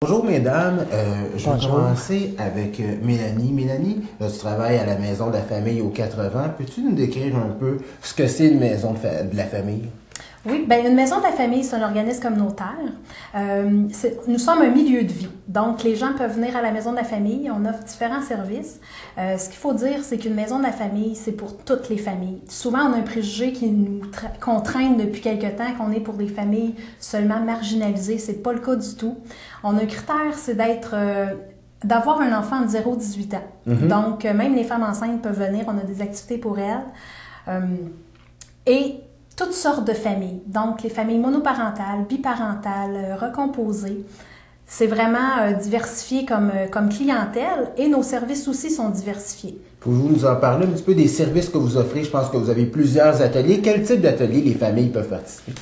Bonjour mesdames, je vais Bonjour. commencer avec Mélanie. Mélanie, tu travailles à la Maison de la Famille aux 80. Peux-tu nous décrire un peu ce que c'est une maison de la famille? Oui, bien, une maison de la famille, c'est un organisme communautaire. Nous sommes un milieu de vie. Donc, les gens peuvent venir à la maison de la famille. On offre différents services. Ce qu'il faut dire, c'est qu'une maison de la famille, c'est pour toutes les familles. Souvent, on a un préjugé qui nous contraint depuis quelque temps qu'on est pour des familles seulement marginalisées. C'est pas le cas du tout. On a un critère, c'est d'avoir un enfant de 0 à 18 ans. Donc, même les femmes enceintes peuvent venir. On a des activités pour elles. Et toutes sortes de familles. Donc, les familles monoparentales, biparentales, recomposées. C'est vraiment diversifié comme clientèle et nos services aussi sont diversifiés. Pouvez-vous nous en parler un petit peu des services que vous offrez? Je pense que vous avez plusieurs ateliers. Quel type d'atelier les familles peuvent participer?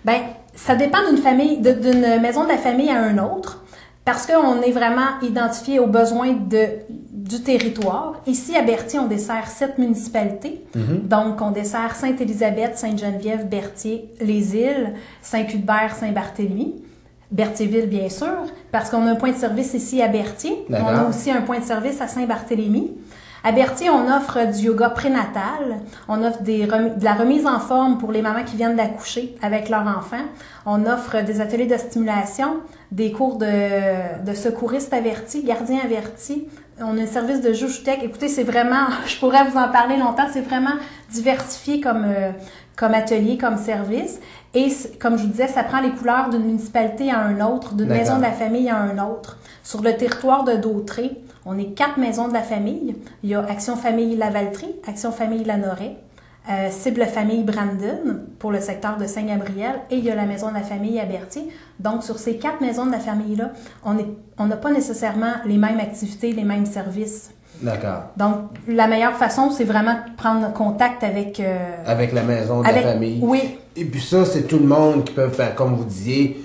Bien, ça dépend d'une maison de la famille à une autre, parce qu'on est vraiment identifié aux besoins du territoire. Ici, à Berthier, on dessert 7 municipalités. Donc, on dessert Sainte-Élisabeth, Sainte-Geneviève, Berthier, les Îles, Saint-Cuthbert, Saint-Barthélemy. Berthierville, bien sûr, parce qu'on a un point de service ici à Berthier. On a aussi un point de service à Saint-Barthélemy. À Berthier, on offre du yoga prénatal, on offre de la remise en forme pour les mamans qui viennent d'accoucher avec leur enfant. On offre des ateliers de stimulation, des cours de secouristes avertis, gardiens avertis. On a un service de joujutech. Écoutez, c'est vraiment, je pourrais vous en parler longtemps, c'est vraiment diversifié comme atelier, comme service. Et comme je vous disais, ça prend les couleurs d'une municipalité à un autre, d'une maison de la famille à un autre. Sur le territoire de Dautré, on est 4 maisons de la famille. Il y a Action Famille Lavaltrie, Action Famille Lanoret, Cible Famille Brandon pour le secteur de Saint-Gabriel et il y a la maison de la famille à Berthier. Donc, sur ces 4 maisons de la famille-là, on n'a pas nécessairement les mêmes activités, les mêmes services. D'accord. Donc, la meilleure façon, c'est vraiment de prendre contact avec... avec la maison de la famille. Oui. Et puis ça, c'est tout le monde qui peut faire, comme vous disiez,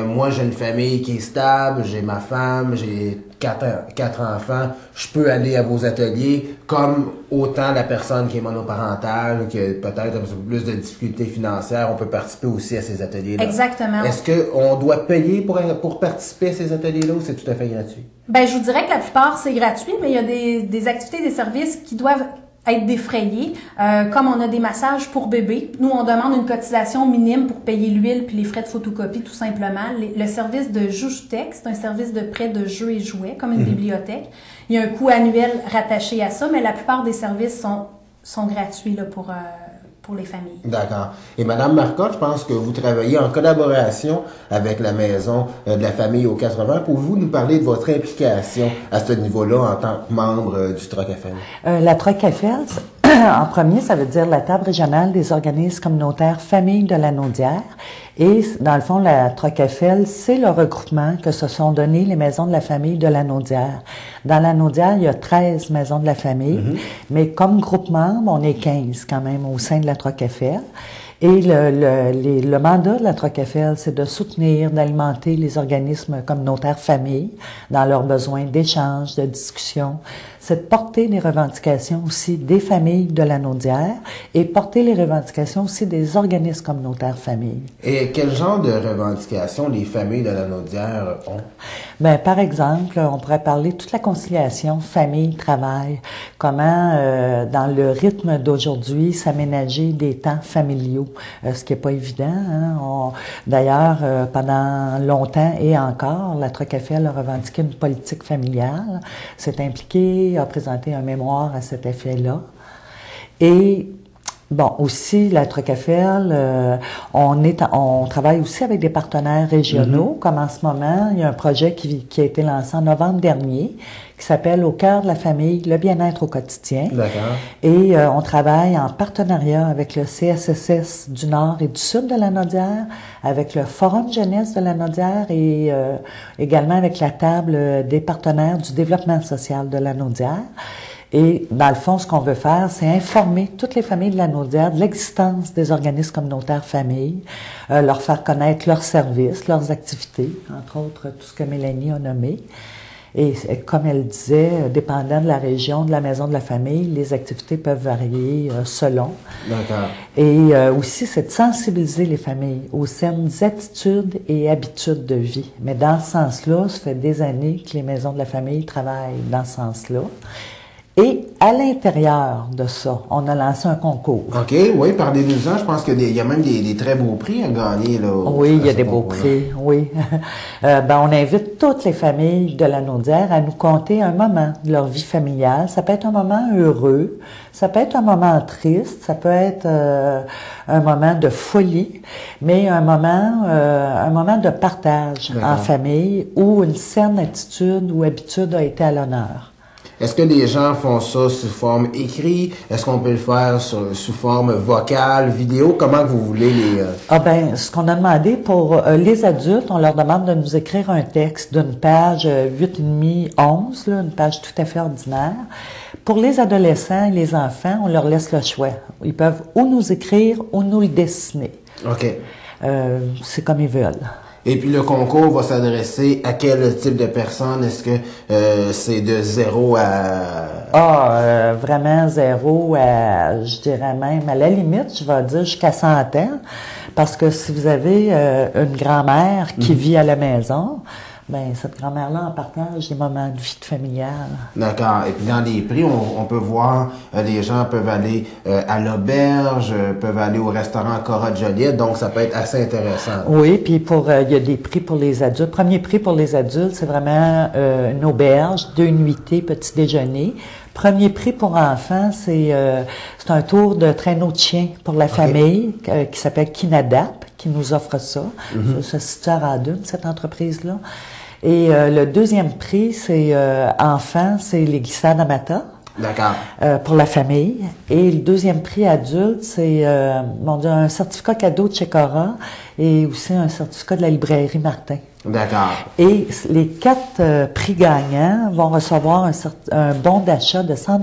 moi j'ai une famille qui est stable, j'ai ma femme, j'ai quatre enfants, je peux aller à vos ateliers, comme autant la personne qui est monoparentale, qui a peut-être un peu plus de difficultés financières, on peut participer aussi à ces ateliers-là. Exactement. Est-ce qu'on doit payer pour participer à ces ateliers-là ou c'est tout à fait gratuit? Ben, je vous dirais que la plupart, c'est gratuit, mais il y a des activités, des services qui doivent être défrayés. Comme on a des massages pour bébés, nous, on demande une cotisation minime pour payer l'huile puis les frais de photocopie, tout simplement. Le service de joujutech, c'est un service de prêt de jeux et jouets, comme une bibliothèque. Il y a un coût annuel rattaché à ça, mais la plupart des services sont gratuits là, pour les familles. D'accord. Et Madame Marcotte, je pense que vous travaillez en collaboration avec la Maison de la Famille aux 80. Pouvez-vous nous parler de votre implication à ce niveau-là en tant que membre du TROCAFEL? La TROCAFEL, en premier, ça veut dire la Table régionale des organismes communautaires Famille de la Naudière. Et dans le fond, la TROCAFEL, c'est le regroupement que se sont donné les maisons de la famille de la Naudière. Dans la Naudière, il y a 13 maisons de la famille, mais comme groupe membre, on est 15 quand même au sein de la TROCAFEL. Et le mandat de la TROCAFEL, c'est de soutenir, d'alimenter les organismes communautaires familles dans leurs besoins d'échange, de discussion. C'est de porter les revendications aussi des familles de la Naudière et porter les revendications aussi des organismes communautaires familles. Et quel genre de revendications les familles de la Naudière ont? Ben, par exemple, on pourrait parler de toute la conciliation famille-travail, comment dans le rythme d'aujourd'hui s'aménager des temps familiaux, ce qui est pas évident. Hein? D'ailleurs, pendant longtemps et encore, la TROCAFEL a revendiqué une politique familiale, s'est impliquée, a présenté un mémoire à cet effet-là. Et bon, aussi, la TROCAFEL, on travaille aussi avec des partenaires régionaux, comme en ce moment, il y a un projet qui a été lancé en novembre dernier, qui s'appelle Au cœur de la famille, le bien-être au quotidien. D'accord. Et on travaille en partenariat avec le CSSS du Nord et du Sud de la Naudière, avec le Forum jeunesse de la Naudière et également avec la table des partenaires du développement social de la Naudière. Et dans le fond, ce qu'on veut faire, c'est informer toutes les familles de la Naudière de l'existence des organismes communautaires familles, leur faire connaître leurs services, leurs activités, entre autres tout ce que Mélanie a nommé. Et comme elle disait, dépendant de la région, de la maison de la famille, les activités peuvent varier selon. D'accord. Et aussi, c'est de sensibiliser les familles aux saines attitudes et habitudes de vie. Mais dans ce sens-là, ça fait des années que les maisons de la famille travaillent dans ce sens-là. Et à l'intérieur de ça, on a lancé un concours. OK, oui, parlez-nous-en. Je pense qu'il y a même des très beaux prix à gagner. Là, oui, il y a des beaux prix, oui. On invite toutes les familles de la Naudière à nous conter un moment de leur vie familiale. Ça peut être un moment heureux, ça peut être un moment triste, ça peut être un moment de folie, mais un moment de partage en famille où une saine attitude ou habitude a été à l'honneur. Est-ce que les gens font ça sous forme écrite? Est-ce qu'on peut le faire sous forme vocale, vidéo? Comment vous voulez les... Ce qu'on a demandé pour les adultes, on leur demande de nous écrire un texte d'une page 8,5, 11, là, une page tout à fait ordinaire. Pour les adolescents et les enfants, on leur laisse le choix. Ils peuvent ou nous écrire ou nous le dessiner. OK. C'est comme ils veulent. Et puis le concours va s'adresser à quel type de personnes? Est-ce que c'est de 0 à... Vraiment 0 à, je dirais même, à la limite, je vais dire jusqu'à 100 ans. Parce que si vous avez une grand-mère qui vit à la maison, cette grand-mère-là en partage des moments de vie familiale. D'accord. Et puis dans les prix, on peut voir, les gens peuvent aller à l'auberge, peuvent aller au restaurant Cora de Joliette, donc ça peut être assez intéressant. Oui, puis il y a des prix pour les adultes. Premier prix pour les adultes, c'est vraiment une auberge, 2 nuitées, petit déjeuner. Premier prix pour enfants, c'est un tour de traîneau de chien pour la famille qui s'appelle Kinadap, qui nous offre ça. Ça se situe à Radun, cette entreprise-là. Et le deuxième prix, c'est enfants, c'est les glissades Amata. D'accord. Pour la famille. Et le deuxième prix adulte, c'est un certificat cadeau de chez Cora et aussi un certificat de la librairie Martin. D'accord. Et les 4 prix gagnants vont recevoir un bon d'achat de 100 $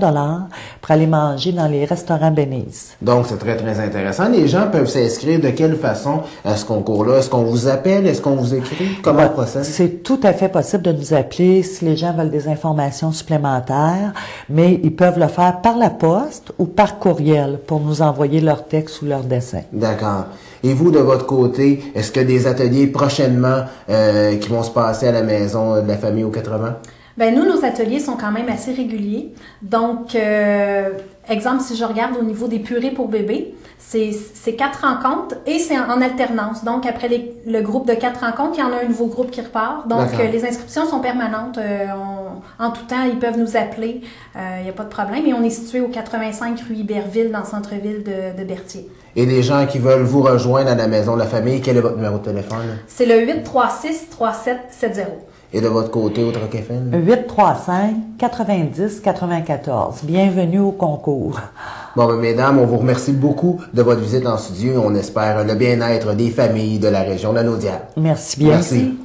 pour aller manger dans les restaurants Benise. Donc, c'est très, très intéressant. Les gens peuvent s'inscrire de quelle façon à ce concours-là? Est-ce qu'on vous appelle? Est-ce qu'on vous écrit? Comment on procède? C'est tout à fait possible de nous appeler si les gens veulent des informations supplémentaires, mais ils peuvent le faire par la poste ou par courriel pour nous envoyer leur texte ou leur dessin. D'accord. Et vous, de votre côté, est-ce que des ateliers prochainement qui vont se passer à la maison de la famille aux 80? Nous, nos ateliers sont quand même assez réguliers. Donc, exemple, si je regarde au niveau des purées pour bébés, c'est 4 rencontres et c'est en alternance. Donc, après le groupe de 4 rencontres, il y en a un nouveau groupe qui repart. Donc, les inscriptions sont permanentes. En tout temps, ils peuvent nous appeler. Il n'y a pas de problème. Et on est situé au 85 rue Iberville, dans le centre-ville de Berthier. Et les gens qui veulent vous rejoindre à la maison de la famille, quel est votre numéro de téléphone? C'est le 836-3770. Et de votre côté, au Troc FM? 835-90-94. Bienvenue au concours. Bon, mesdames, on vous remercie beaucoup de votre visite en studio. On espère le bien-être des familles de la région de la Naudière. Merci bien. Merci.